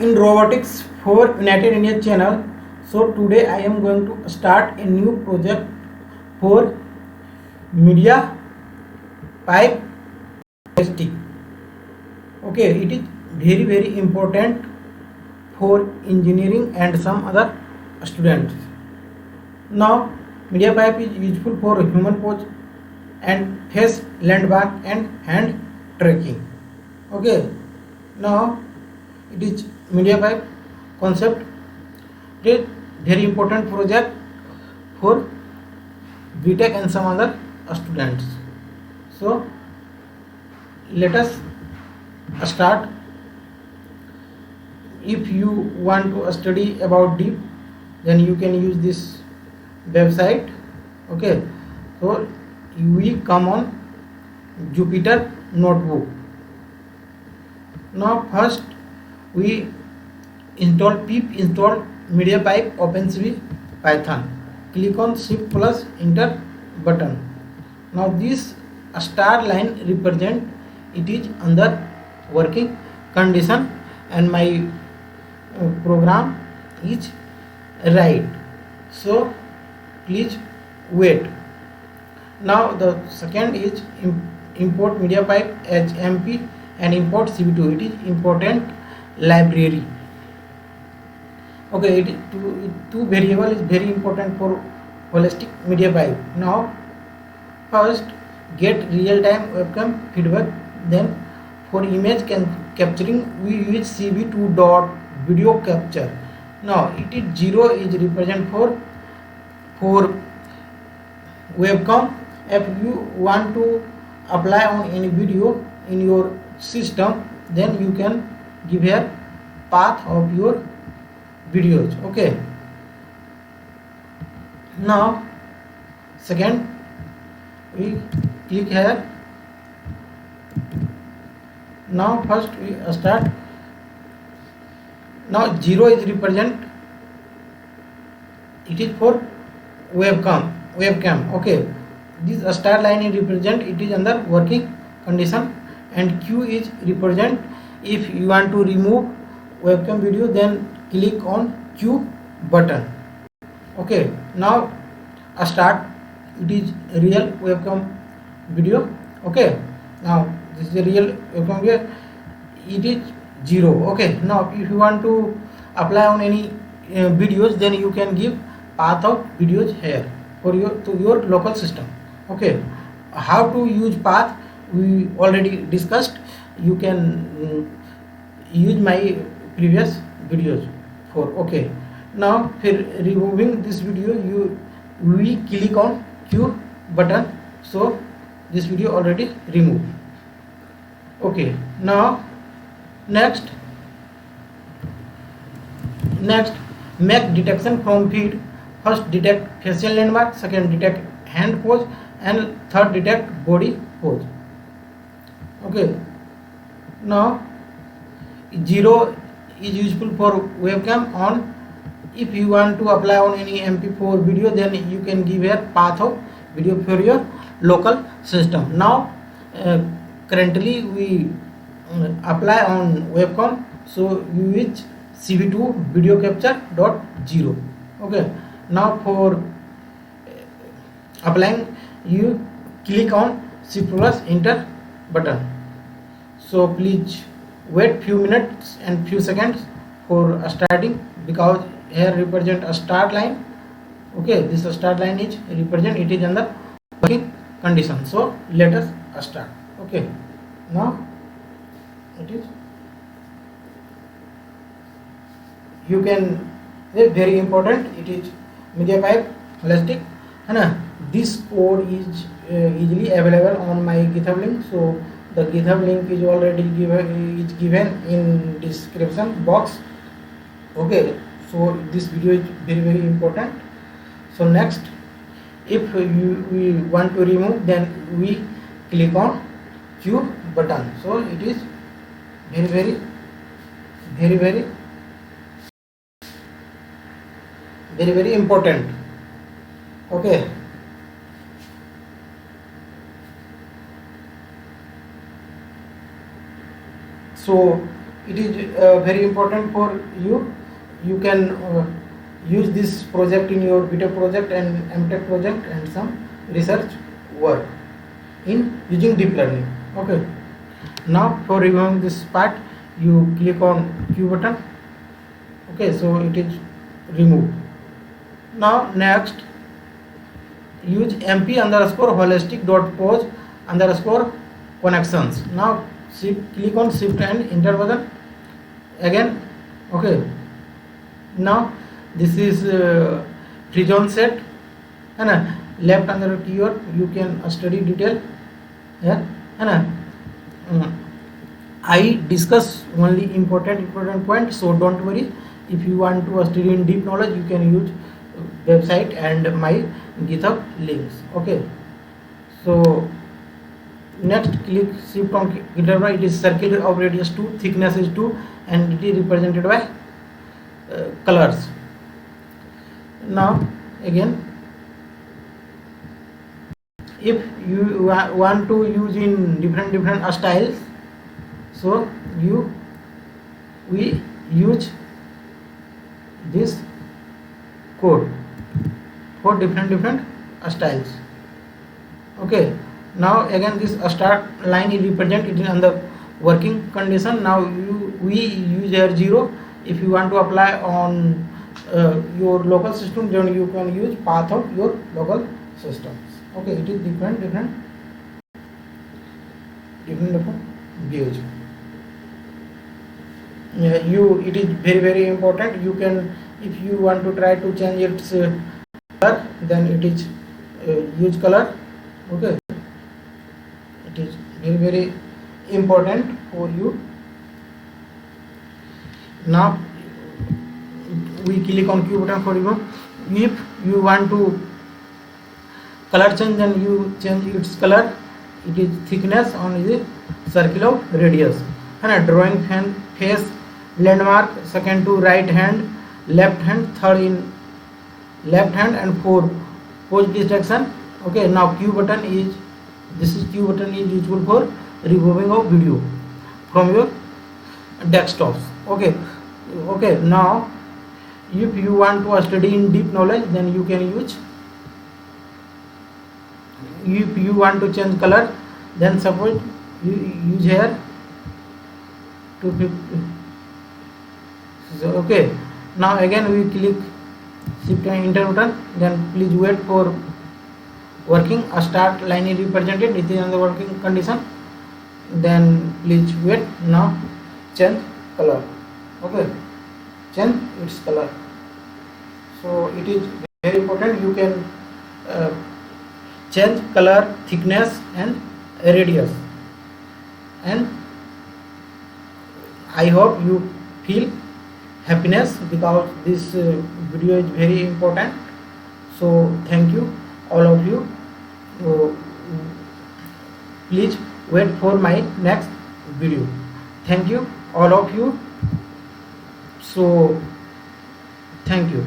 in robotics for United India channel. So today I am going to start a new project for media pipe testing. Okay, it is very important for engineering and some other students. Now media pipe is useful for human pose and face landmark and hand tracking. Okay, now it is media pipe concept. It is very important project for BTech and some other students. So let us start. If you want to study about deep, then you can use this website. Okay, so we come on Jupyter notebook. Now first we install media pipe OpenCV Python. Click on Shift plus Enter button. Now this star line represent it is under working condition and my program is right. So please wait. Now the second is import media pipe HMP and import CV2. It is important library. Okay, two variable is very important for holistic media pipe. Now first get real time webcam feedback. Then for image capturing we use CV2 dot video capture. Now it is 0 is represent for webcam. If you want to apply on any video in your system, then you can give here path of your videos. Okay, now second we click here. Now first we start. Now 0 is represent it is for webcam. Okay, this star line is represent it is under working condition, and Q is represent if you want to remove webcam video, then click on Q button. Okay, now start. It is real webcam video. Okay, now this is a real webcam video. It is 0. Okay, now if you want to apply on any videos, then you can give path of videos here for your local system. Okay, how to use path we already discussed. You can use my previous videos for. Okay, now for removing this video we click on Q button. So this video already removed. Okay, now next make detection from feed. First detect facial landmark, second detect hand pose, and third detect body pose. Okay, now 0 is useful for webcam on. If you want to apply on any MP4 video, then you can give here path of video for your local system. Now currently we apply on webcam, so you use CV2 video capture dot 0. Okay, now for applying you click on Shift plus Enter button. So please wait few minutes and few seconds for starting, because here represent a start line. Okay, this start line is represent it is under working condition. So let us start. Okay, now it is you can very important. It is media pipe holistic, and this code is easily available on my GitHub link. So the GitHub link is already given in description box. Okay, so this video is very important. So next, if we want to remove, then we click on Q button. So it is very important. Okay, so it is very important for you. You can use this project in your BTech project and MTech project and some research work in using deep learning. Okay, now for reviewing this part, you click on Q button. Okay, so it is removed. Now next, use mp underscore holistic dot pose underscore connections. Now click on shift and enter button again. Okay, now this is free zone set, and left under keyword you can study detail here, and I discuss only important point, so don't worry. If you want to study in deep knowledge, you can use website and my GitHub links. Okay, so next click shift on GitHub. It is circle of radius 2, thickness is 2, and it is represented by colors. Now again, if you want to use in different styles, so we use this code for different styles. Okay, now again this start line is represented in under working condition. Now we use here 0. If you want to apply on your local system, then you can use path of your local systems. Okay, it is different views. It is very important. You can, if you want to try to change its color, then it is use color. Okay, it is very important for you. Now we click on Q button for remove. If you want to color change, then you change its color. It is thickness on the circle of radius, and a drawing face landmark, second to right hand, left hand, third in left hand, and 4 pose distraction. Okay, now Q button is Q button is useful for removing of video from your desktops. Okay, now if you want to study in deep knowledge, then you can use. If you want to change color, then suppose you use here 250. So, okay, now again we click shift and enter button, then please wait for working. A start line is represented, it is on the working condition, then please wait. Now change color. Okay, change its color. So it is very important. You can change color, thickness and radius, and I hope you feel happiness because this video is very important. So thank you all of you. Please wait for my next video. Thank you all of you. So thank you.